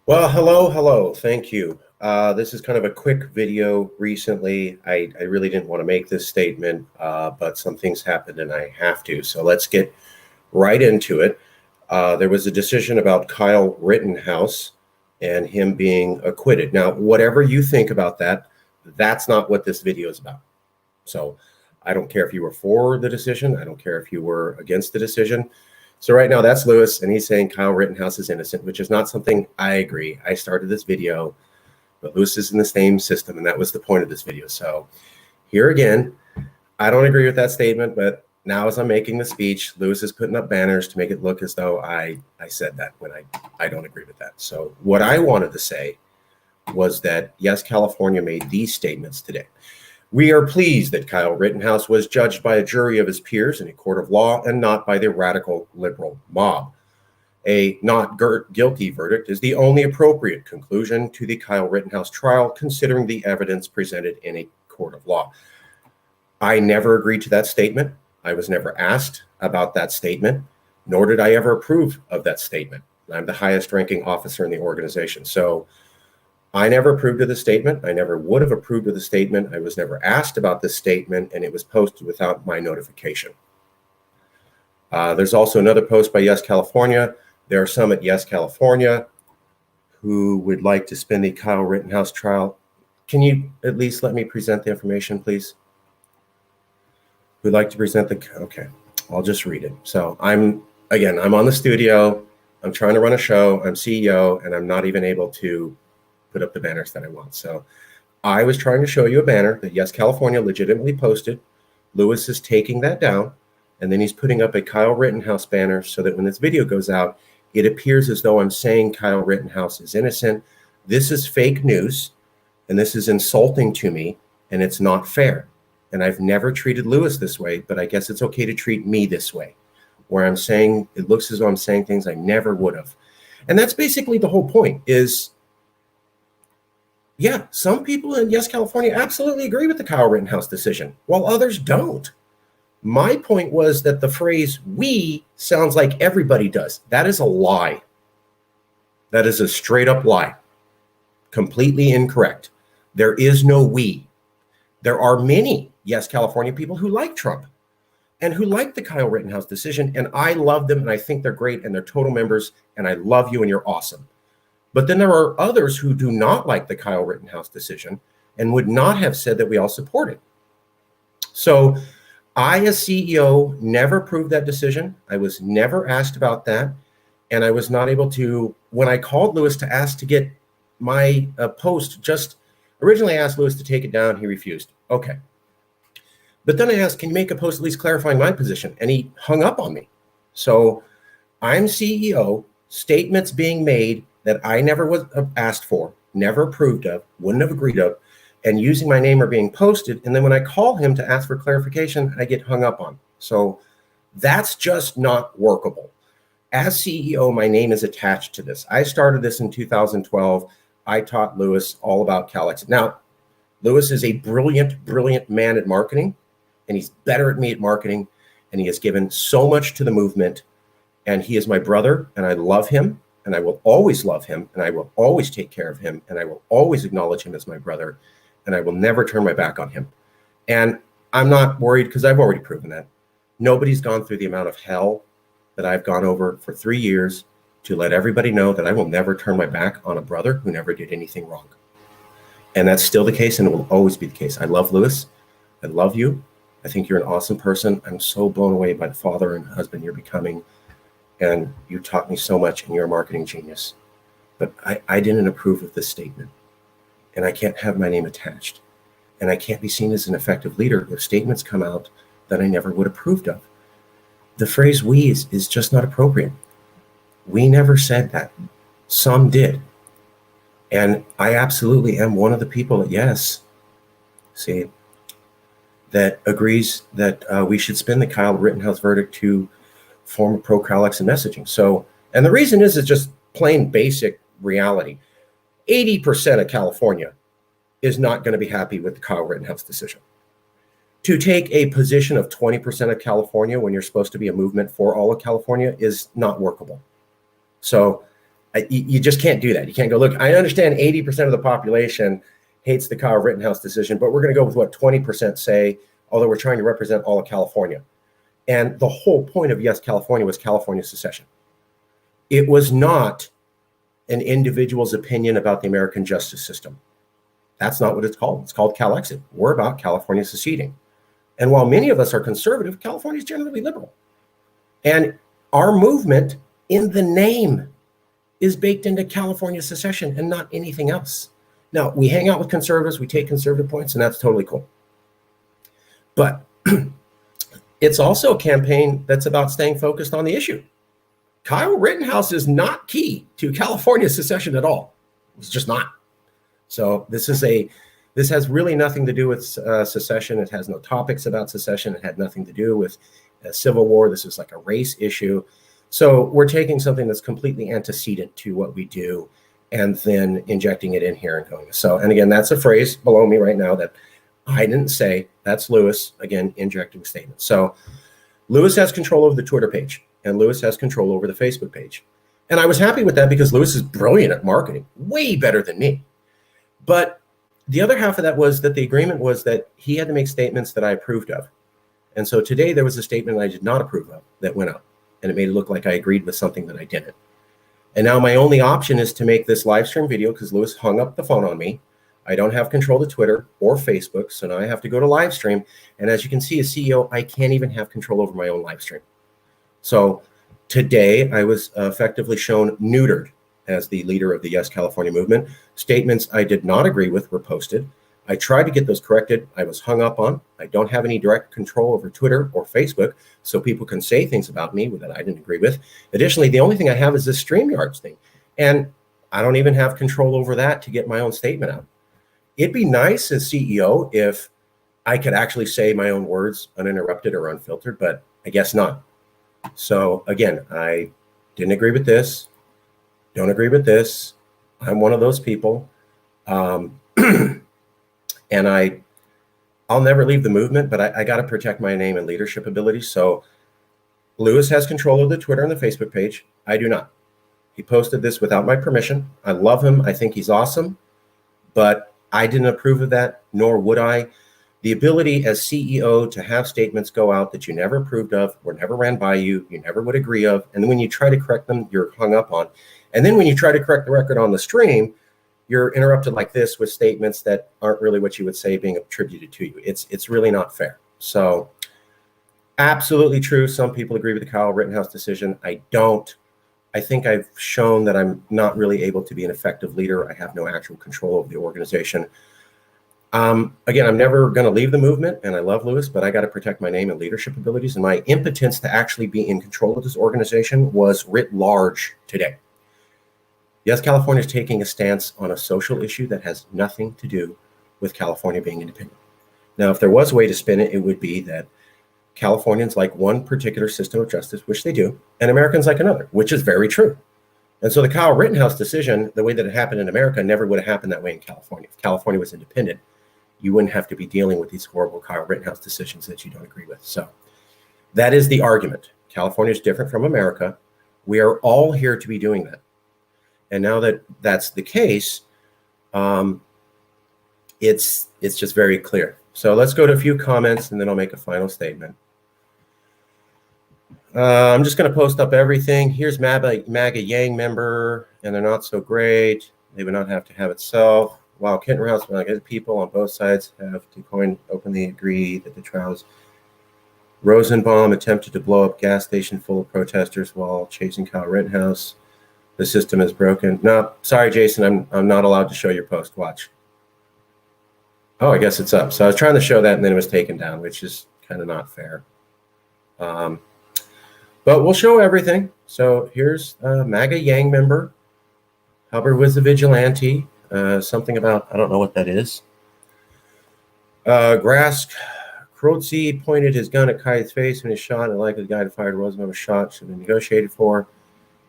Well, hello. Thank you. This is kind of a quick video recently. I really didn't want to make this statement, but some things happened and I have to. So let's get right into it. There was a decision about Kyle Rittenhouse and him being acquitted. Now, whatever you think about that, that's not what this video is about. So I don't care if you were for the decision. I don't care if you were against the decision. So right now that's Lewis, and he's saying Kyle Rittenhouse is innocent, which is not something I agree. I started this video, but Lewis is in the same system, and that was the point of this video. So here again, I don't agree with that statement, but now as I'm making the speech, Lewis is putting up banners to make it look as though I said that when I don't agree with that. So what I wanted to say was that, yes, California made these statements today. We are pleased that Kyle Rittenhouse was judged by a jury of his peers in a court of law and not by the radical liberal mob. A not guilty verdict is the only appropriate conclusion to the Kyle Rittenhouse trial, considering the evidence presented in a court of law. I never agreed to that statement. I was never asked about that statement, nor did I ever approve of that statement. I'm the highest ranking officer in the organization. So I never approved of the statement. I never would have approved of the statement. I was never asked about this statement, and it was posted without my notification. There's also another post by Yes California. There are some at Yes California who would like to spin the Kyle Rittenhouse trial. Can you at least let me present the information, please? Who'd like to present okay, I'll just read it. So I'm on the studio. I'm trying to run a show. I'm CEO, and I'm not even able to put up the banners that I want. So I was trying to show you a banner that Yes California legitimately posted. Lewis is taking that down, and then he's putting up a Kyle Rittenhouse banner so that when this video goes out, it appears as though I'm saying Kyle Rittenhouse is innocent. This is fake news, and this is insulting to me, and it's not fair. And I've never treated Lewis this way, but I guess it's okay to treat me this way, where I'm saying, it looks as though I'm saying things I never would have. And that's basically the whole point is, yeah, some people in Yes California absolutely agree with the Kyle Rittenhouse decision, while others don't. My point was that the phrase "we" sounds like everybody does. That is a lie. That is a straight up lie. Completely incorrect. There is no we. There are many Yes California people who like Trump and who like the Kyle Rittenhouse decision, and I love them, and I think they're great, and they're total members, and I love you, and you're awesome. But then there are others who do not like the Kyle Rittenhouse decision and would not have said that we all support it. So I, as CEO, never approved that decision. I was never asked about that. And I was not able to, when I called Lewis to ask to get my post, just originally I asked Lewis to take it down. He refused. Okay. But then I asked, can you make a post at least clarifying my position? And he hung up on me. So I'm CEO, statements being made that I never was asked for, never approved of, wouldn't have agreed of, and using my name are being posted. And then when I call him to ask for clarification, I get hung up on. So that's just not workable. As CEO, my name is attached to this. I started this in 2012. I taught Lewis all about Calix. Now, Lewis is a brilliant, brilliant man at marketing, and he's better at me at marketing, and he has given so much to the movement, and he is my brother, and I love him. And I will always love him, and I will always take care of him, and I will always acknowledge him as my brother, and I will never turn my back on him. And I'm not worried because I've already proven that. Nobody's gone through the amount of hell that I've gone over for 3 years to let everybody know that I will never turn my back on a brother who never did anything wrong. And that's still the case, and it will always be the case. I love Lewis. I love you. I think you're an awesome person. I'm so blown away by the father and husband you're becoming. And you taught me so much, and you're a marketing genius. But I didn't approve of this statement. And I can't have my name attached. And I can't be seen as an effective leader if statements come out that I never would have approved of. The phrase "we" is just not appropriate. We never said that. Some did. And I absolutely am one of the people at Yes, see, that agrees that we should spin the Kyle Rittenhouse verdict to form a pro-Calix and messaging. So, and the reason is just plain basic reality. 80% of California is not going to be happy with the Kyle Rittenhouse decision. To take a position of 20% of California when you're supposed to be a movement for all of California is not workable. So You just can't do that. You can't go, look, I understand 80% of the population hates the Kyle Rittenhouse decision, but we're going to go with what 20% say, although we're trying to represent all of California. And the whole point of Yes, California was California secession. It was not an individual's opinion about the American justice system. That's not what it's called. It's called Calexit. We're about California seceding. And while many of us are conservative, California is generally liberal. And our movement in the name is baked into California secession and not anything else. Now, we hang out with conservatives, we take conservative points, and that's totally cool. But it's also a campaign that's about staying focused on the issue. Kyle Rittenhouse is not key to California secession at all. It's just not. So this has really nothing to do with secession. It has no topics about secession. It had nothing to do with a civil war. This is like a race issue. So we're taking something that's completely antecedent to what we do and then injecting it in here and going. So, and again, that's a phrase below me right now that I didn't say. That's Lewis, again, injecting statements. So Lewis has control over the Twitter page and Lewis has control over the Facebook page. And I was happy with that because Lewis is brilliant at marketing, way better than me. But the other half of that was that the agreement was that he had to make statements that I approved of. And so today there was a statement I did not approve of that went out. And it made it look like I agreed with something that I didn't. And now my only option is to make this live stream video because Lewis hung up the phone on me. I don't have control of Twitter or Facebook, so now I have to go to live stream. And as you can see, as CEO, I can't even have control over my own live stream. So today I was effectively shown neutered as the leader of the Yes California movement. Statements I did not agree with were posted. I tried to get those corrected. I was hung up on. I don't have any direct control over Twitter or Facebook, so people can say things about me that I didn't agree with. Additionally, the only thing I have is this StreamYards thing, and I don't even have control over that to get my own statement out. It'd be nice as CEO if I could actually say my own words uninterrupted or unfiltered, but I guess not. So again, I didn't agree with this, don't agree with this. I'm one of those people. And I'll never leave the movement, but I got to protect my name and leadership abilities. So Lewis has control of the Twitter and the Facebook page. I do not. He posted this without my permission. I love him. I think he's awesome, but I didn't approve of that, nor would I. The ability as CEO to have statements go out that you never approved of or never ran by you, you never would agree of. And then when you try to correct them, you're hung up on. And then when you try to correct the record on the stream, you're interrupted like this with statements that aren't really what you would say being attributed to you. It's really not fair. So absolutely true. Some people agree with the Kyle Rittenhouse decision. I don't. I think I've shown that I'm not really able to be an effective leader. I have no actual control over the organization. Again, I'm never going to leave the movement, and I love Lewis, but I got to protect my name and leadership abilities. And my impotence to actually be in control of this organization was writ large today. Yes, California is taking a stance on a social issue that has nothing to do with California being independent. Now, if there was a way to spin it, it would be that Californians like one particular system of justice, which they do, and Americans like another, which is very true. And so the Kyle Rittenhouse decision, the way that it happened in America, never would have happened that way in California. If California was independent, you wouldn't have to be dealing with these horrible Kyle Rittenhouse decisions that you don't agree with. So that is the argument. California is different from America. We are all here to be doing that. And now that that's the case, it's just very clear. So let's go to a few comments and then I'll make a final statement. I'm just going to post up everything. Here's MAGA Yang member, and they're not so great. They would not have to have itself. While Rittenhouse, people on both sides have to openly agree that the trials. Rosenbaum attempted to blow up gas station full of protesters while chasing Kyle Rittenhouse. The system is broken. No, sorry, Jason, I'm not allowed to show your post. Watch. Oh, I guess it's up. So I was trying to show that, and then it was taken down, which is kind of not fair. But we'll show everything. So here's MAGA Yang member. Hubbard was a vigilante. Something about, I don't know what that is. Grask Krootze pointed his gun at Kite's face when he shot, and likely the guy who fired Rosenbaum was shot should have been negotiated for.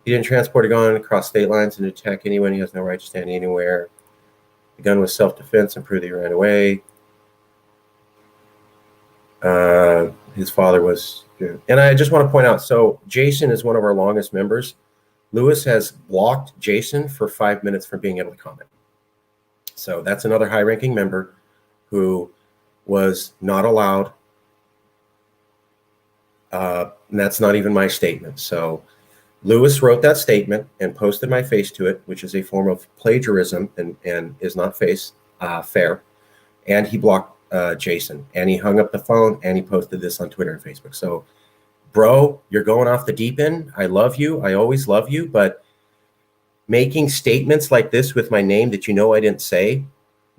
He didn't transport a gun across state lines and attack anyone. He has no right to stand anywhere. The gun was self-defense and proved that he ran away. His father was, and I just want to point out, so Jason is one of our longest members. Lewis has blocked Jason for 5 minutes from being able to comment. So that's another high-ranking member who was not allowed. And that's not even my statement. So Lewis wrote that statement and posted my face to it, which is a form of plagiarism and is not fair. And he blocked Jason, and he hung up the phone, and he posted this on Twitter and Facebook. So, bro, you're going off the deep end. I love you. I always love you. But making statements like this with my name that you know I didn't say,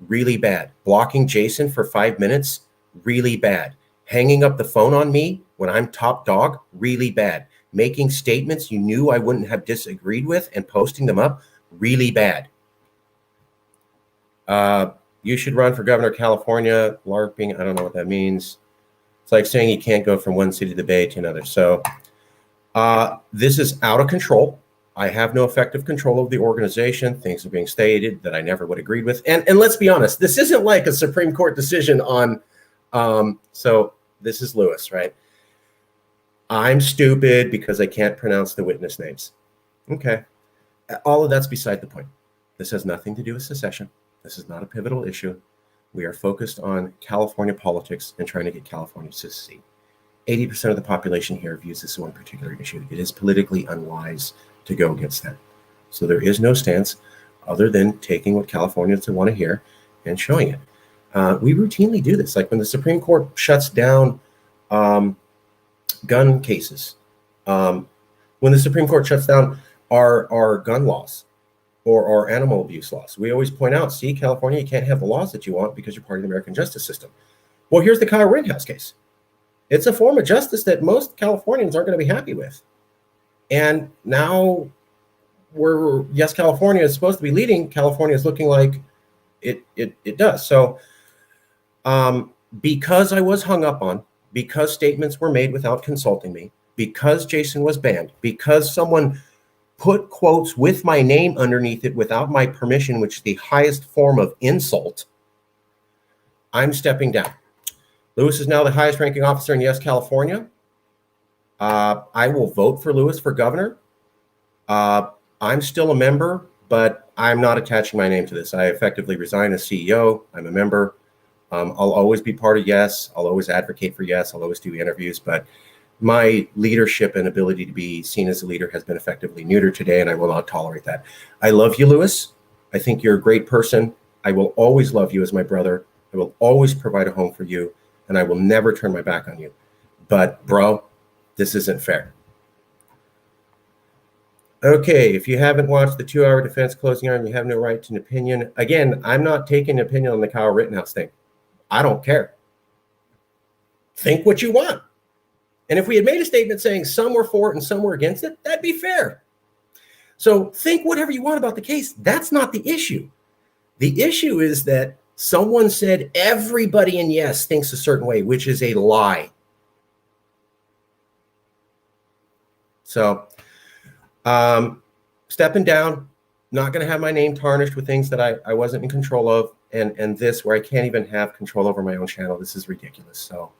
really bad. Blocking Jason for 5 minutes, really bad. Hanging up the phone on me when I'm top dog, really bad. Making statements you knew I wouldn't have disagreed with and posting them up, really bad. You should run for governor of California. LARPing, I don't know what that means. It's like saying you can't go from one city of the Bay to another. So this is out of control. I have no effective control of the organization. Things are being stated that I never would agree with. And let's be honest, this isn't like a Supreme Court decision on, so this is Lewis, right? I'm stupid because I can't pronounce the witness names. Okay. All of that's beside the point. This has nothing to do with secession. This is not a pivotal issue. We are focused on California politics and trying to get California to secede. 80% of the population here views this as one particular issue. It is politically unwise to go against that. So there is no stance other than taking what Californians want to hear and showing it. We routinely do this. Like when the Supreme Court shuts down gun cases, when the Supreme Court shuts down our gun laws or our animal abuse laws, we always point out, see, California, you can't have the laws that you want because you're part of the American justice system. Well, here's the Kyle Rittenhouse case. It's a form of justice that most Californians aren't going to be happy with. And now yes, California is supposed to be leading. California is looking like it does. So because I was hung up on, because statements were made without consulting me, because Jason was banned, because someone put quotes with my name underneath it without my permission, which is the highest form of insult, I'm stepping down. Lewis is now the highest ranking officer in Yes, California. I will vote for Lewis for governor. I'm still a member, but I'm not attaching my name to this. I effectively resign as CEO. I'm a member. I'll always be part of Yes. I'll always advocate for Yes. I'll always do interviews, but my leadership and ability to be seen as a leader has been effectively neutered today, and I will not tolerate that. I love you, Lewis. I think you're a great person. I will always love you as my brother. I will always provide a home for you, and I will never turn my back on you. But, bro, this isn't fair. Okay, if you haven't watched the 2-hour defense closing argument, you have no right to an opinion. Again, I'm not taking an opinion on the Kyle Rittenhouse thing. I don't care. Think what you want. And if we had made a statement saying some were for it and some were against it, that'd be fair. So think whatever you want about the case. That's not the issue. The issue is that someone said everybody in Yes thinks a certain way, which is a lie. So stepping down, not going to have my name tarnished with things that I wasn't in control of. And this where I can't even have control over my own channel. This is ridiculous. So